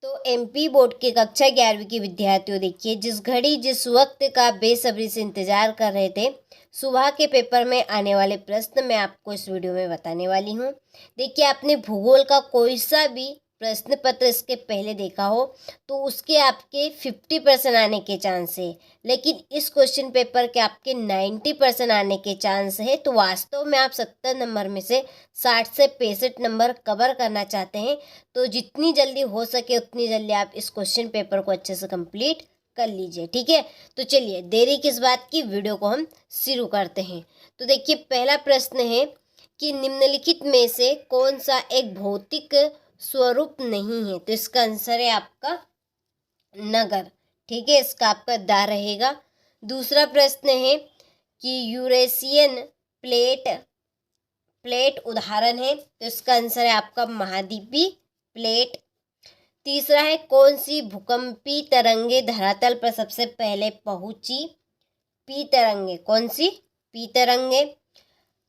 तो MP board के कक्षा 11वीं के विद्यार्थियों, देखिए, जिस घड़ी जिस वक्त का बेसब्री से इंतजार कर रहे थे, सुबह के पेपर में आने वाले प्रश्न मैं आपको इस वीडियो में बताने वाली हूँ। देखिए, आपने भूगोल का कोई सा भी प्रश्न पत्र इसके पहले देखा हो तो उसके आपके 50% आने के चांस है, लेकिन इस क्वेश्चन पेपर के आपके 90% आने के चांस है। तो वास्तव में आप 70 नंबर में से 60 से 65 नंबर कवर करना चाहते हैं, तो जितनी जल्दी हो सके उतनी जल्दी आप इस क्वेश्चन पेपर को अच्छे से कंप्लीट कर लीजिए। ठीक है, तो चलिए देरी किस बात की, वीडियो को हम शुरू करते हैं। तो देखिए, पहला प्रश्न है कि निम्नलिखित में से कौन सा एक भौतिक स्वरूप नहीं है। तो इसका आंसर है आपका नगर। ठीक है, इसका आपका दा रहेगा। दूसरा प्रश्न है कि यूरेशियन प्लेट उदाहरण है। तो इसका आंसर है आपका महाद्वीपीय प्लेट। तीसरा है कौन सी भूकंपीय तरंगे धरातल पर सबसे पहले पहुंची। पी तरंगे, कौन सी, पी तरंगे।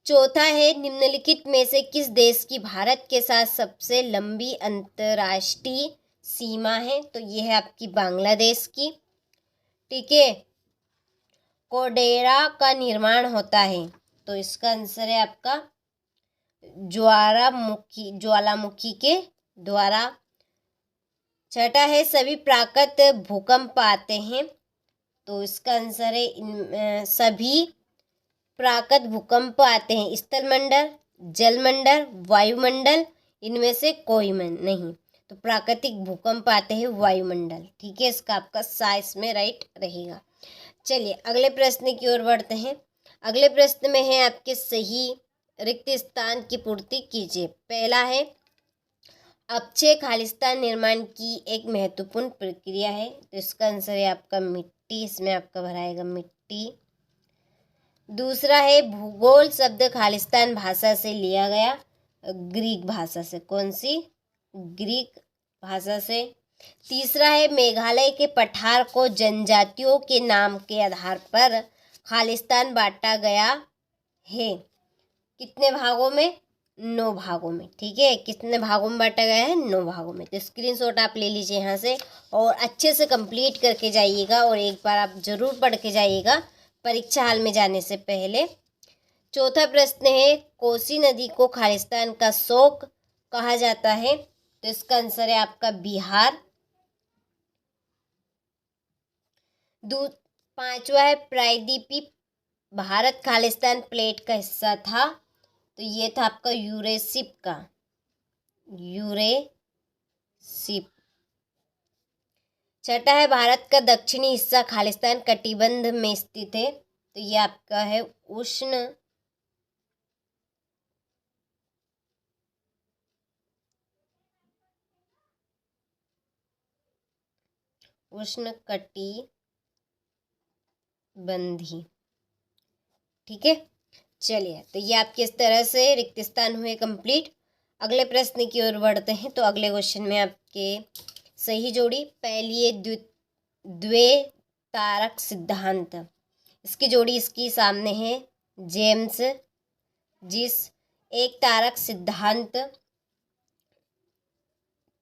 चौथा है निम्नलिखित में से किस देश की भारत के साथ सबसे लंबी अंतर्राष्ट्रीय सीमा है। तो ये है आपकी बांग्लादेश की। ठीक है, कोडेरा का निर्माण होता है। तो इसका आंसर है आपका ज्वालामुखी के द्वारा। छठा है सभी प्राकृतिक भूकंप आते हैं। तो इसका आंसर है सभी प्राकृतिक भूकंप आते हैं, स्थलमंडल, जलमंडल, वायुमंडल, इनमें से कोई नहीं। तो प्राकृतिक भूकंप आते हैं वायुमंडल। ठीक है, इसका आपका साइंस में राइट रहेगा। चलिए अगले प्रश्न की ओर बढ़ते हैं। अगले प्रश्न में है आपके सही रिक्त स्थान की पूर्ति कीजिए। पहला है अक्षय खालिस्तान निर्माण की एक महत्वपूर्ण प्रक्रिया है। तो इसका आंसर है आपका मिट्टी, इसमें आपका भराएगा मिट्टी। दूसरा है भूगोल शब्द खालिस्तान भाषा से लिया गया, ग्रीक भाषा से। कौन सी, ग्रीक भाषा से। तीसरा है मेघालय के पठार को जनजातियों के नाम के आधार पर खालिस्तान बांटा गया है। कितने भागों में, 9 भागों में। ठीक है, कितने भागों में बांटा गया है, 9 भागों में। तो स्क्रीनशॉट आप ले लीजिए यहाँ से और अच्छे से कंप्लीट करके जाइएगा, और एक बार आप जरूर पढ़ के जाइएगा परीक्षा हाल में जाने से पहले। चौथा प्रश्न है कोसी नदी को खालिस्तान का शोक कहा जाता है। तो इसका आंसर है आपका बिहार। पांचवा है प्रायद्वीपीय भारत खालिस्तान प्लेट का हिस्सा था। तो ये था आपका यूरेशिप का, यूरेशिप। छठा है भारत का दक्षिणी हिस्सा खालिस्तान कटिबंध में स्थित है। तो ये आपका है उष्णकटिबंधी। ठीक है, चलिए तो ये आपके इस तरह से रिक्त स्थान हुए कंप्लीट। अगले प्रश्न की ओर बढ़ते हैं। तो अगले क्वेश्चन में आपके सही जोड़ी पहली है द्वे तारक सिद्धांत। इसकी जोड़ी इसकी सामने है जेम्स जिस। एक तारक सिद्धांत,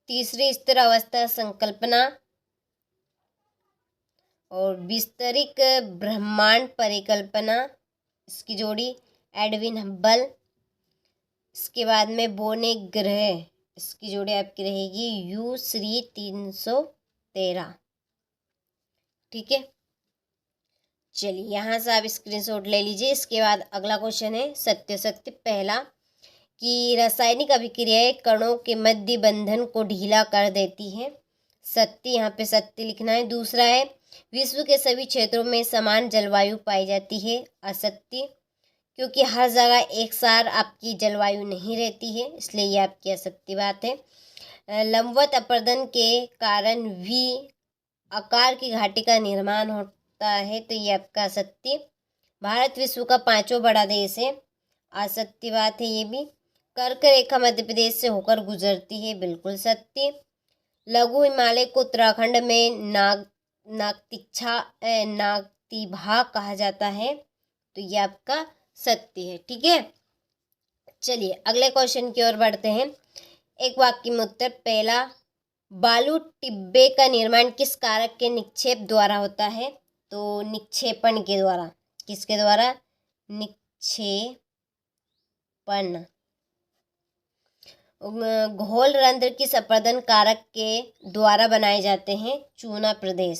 तीसरी स्थिर अवस्था संकल्पना, और विस्तरित ब्रह्मांड परिकल्पना, इसकी जोड़ी एडविन हब्बल। इसके बाद में बोने ग्रह, इसकी जोड़ी आपकी रहेगी U3 313। ठीक है, चलिए यहाँ से आप स्क्रीनशॉट ले लीजिए। इसके बाद अगला क्वेश्चन है सत्य पहला कि रासायनिक अभिक्रियाएं कणों के मध्य बंधन को ढीला कर देती है। सत्य, यहाँ पे सत्य लिखना है। दूसरा है विश्व के सभी क्षेत्रों में समान जलवायु पाई जाती है। असत्य, क्योंकि हर जगह एक सार आपकी जलवायु नहीं रहती है, इसलिए ये आपकी असत्य बात है। लंबवत अपरदन के कारण भी आकार की घाटी का निर्माण होता है। तो ये आपका असत्य। भारत विश्व का 5वां बड़ा देश है। असत्य बात है ये भी। कर्क रेखा मध्य प्रदेश से होकर गुजरती है। बिल्कुल सत्य। लघु हिमालय को उत्तराखंड में नागतिभा कहा जाता है। तो ये आपका सत्य है। ठीक है, चलिए अगले क्वेश्चन की ओर बढ़ते हैं। एक वाक्य में उत्तर। पहला बालू टिब्बे का निर्माण किस कारक के निक्षेप द्वारा होता है? तो निक्षेपण के द्वारा। किसके द्वारा? निक्षेपण। घोल रंध्र किस अपरदन कारक के द्वारा बनाए जाते हैं? चूना प्रदेश।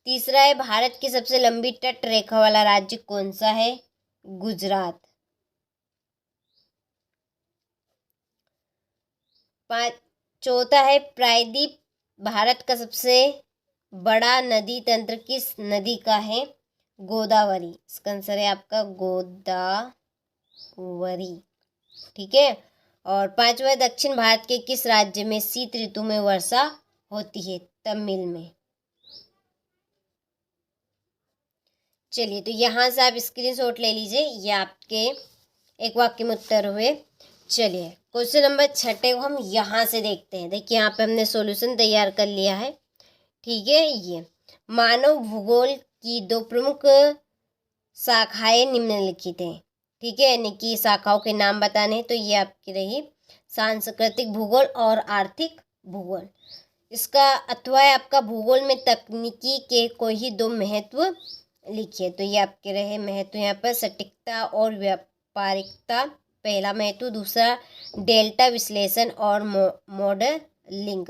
तीसरा है, भारत की सबसे लंबी तट रेखा वाला राज्य कौन सा है? गुजरात। चौथा है, प्रायद्वीप भारत का सबसे बड़ा नदी तंत्र किस नदी का है? गोदावरी। इसका आंसर है आपका गोदावरी। ठीक है। और पांचवा, दक्षिण भारत के किस राज्य में शीत ऋतु में वर्षा होती है? तमिल में। चलिए, तो यहाँ से आप स्क्रीनशॉट ले लीजिए, ये आपके एक वाक्य में उत्तर हुए। चलिए, क्वेश्चन नंबर 6 को हम यहाँ से देखते हैं। देखिए, यहाँ पे हमने सॉल्यूशन तैयार कर लिया है। ठीक है। ये मानव भूगोल की 2 प्रमुख शाखाएं निम्नलिखित हैं। ठीक है, यानी कि शाखाओं के नाम बताने हैं। तो ये आपकी रही सांस्कृतिक भूगोल और आर्थिक भूगोल। इसका अथवा है आपका भूगोल में तकनीकी के कोई ही 2 महत्व लिखिए। तो ये आपके रहे महत्व यहाँ पर सटीकता और व्यापारिकता, पहला महत्व। दूसरा डेल्टा विश्लेषण और मॉडलिंग।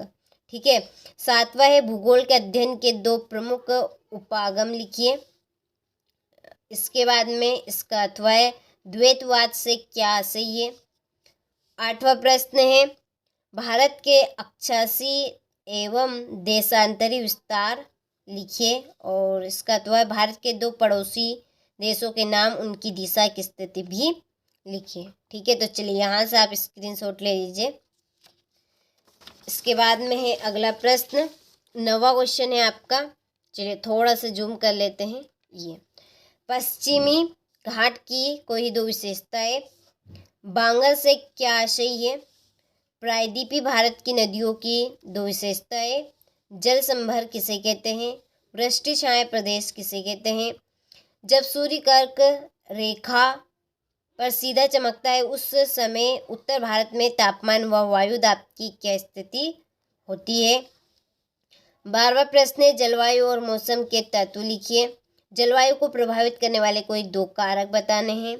ठीक है। 7वां है, भूगोल के अध्ययन के 2 प्रमुख उपागम लिखिए। इसके बाद में इसका अथवा है द्वैतवाद से क्या आशय है। 8वां प्रश्न है, भारत के अक्षांशीय एवं देशांतरी विस्तार लिखिए। और इसका अथवा है भारत के 2 पड़ोसी देशों के नाम, उनकी दिशा की स्थिति भी लिखिए। ठीक है। तो चलिए, यहाँ से आप स्क्रीनशॉट ले लीजिए। इसके बाद में है अगला प्रश्न, 9वां क्वेश्चन है आपका। चलिए, थोड़ा सा जूम कर लेते हैं। ये पश्चिमी घाट की कोई 2 विशेषताएं। बांगर से क्या आशय है? प्रायद्वीपीय भारत की नदियों की 2 विशेषताएं। जल संभर किसे कहते हैं? वृष्टि छाया प्रदेश किसे कहते हैं? जब सूर्य कर्क रेखा पर सीधा चमकता है उस समय उत्तर भारत में तापमान व वायु दाब की क्या स्थिति होती है? 12वां प्रश्न है, जलवायु और मौसम के तत्व लिखिए। जलवायु को प्रभावित करने वाले कोई 2 कारक बताने हैं।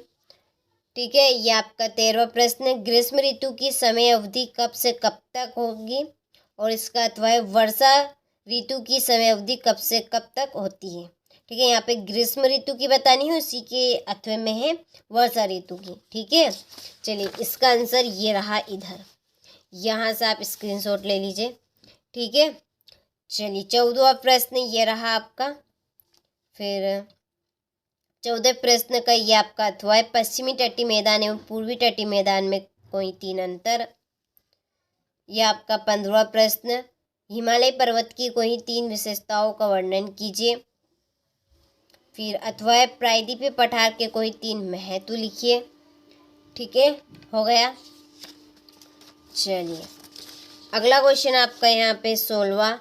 ठीक है। ये आपका 13वां प्रश्न, ग्रीष्म ऋतु की समय अवधि कब से कब तक होगी? और इसका अथवा है वर्षा ऋतु की समय अवधि कब से कब तक होती है। ठीक है। यहाँ पे ग्रीष्म ऋतु की बतानी है, उसी के अथवे में है वर्षा ऋतु की। ठीक है। चलिए, इसका आंसर ये रहा इधर, यहाँ से आप स्क्रीनशॉट ले लीजिए। ठीक है। चलिए, 14वां प्रश्न ये रहा आपका। फिर 14वें प्रश्न का ये आपका अथवा है पश्चिमी तटीय मैदान एवं पूर्वी तटीय मैदान में कोई 3 अंतर। यह आपका 15वां प्रश्न, हिमालय पर्वत की कोई 3 विशेषताओं का वर्णन कीजिए। फिर अथवा है प्रायद्वीपीय पठार के कोई 3 महत्व लिखिए। ठीक है, हो गया। चलिए, अगला क्वेश्चन आपका यहाँ पे 16वां।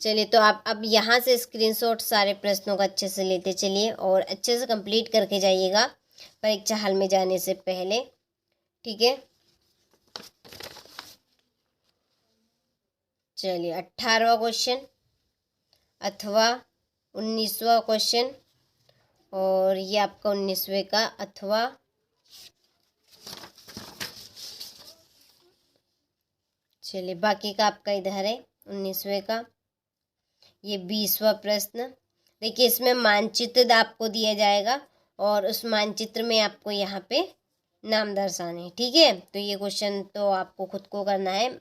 चलिए, तो आप अब यहाँ से स्क्रीनशॉट सारे प्रश्नों का अच्छे से लेते चलिए और अच्छे से कंप्लीट करके जाइएगा परीक्षा हॉल में जाने से पहले। ठीक है। चलिए, 18वां क्वेश्चन अथवा 19वां क्वेश्चन, और ये आपका 19वें का अथवा। चलिए, बाकी का आपका इधर है 19वें का। ये 20वां प्रश्न। देखिए, इसमें मानचित्र आपको दिया जाएगा और उस मानचित्र में आपको यहाँ पे नाम दर्शाने हैं। ठीक है। तो ये क्वेश्चन तो आपको खुद को करना है,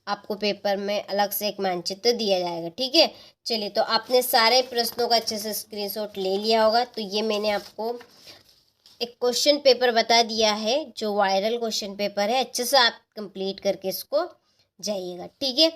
आपको पेपर में अलग से एक मानचित्र दिया जाएगा। ठीक है। चलिए, तो आपने सारे प्रश्नों का अच्छे से स्क्रीनशॉट ले लिया होगा। तो ये मैंने आपको एक क्वेश्चन पेपर बता दिया है जो वायरल क्वेश्चन पेपर है। अच्छे से आप कंप्लीट करके इसको जाइएगा। ठीक है।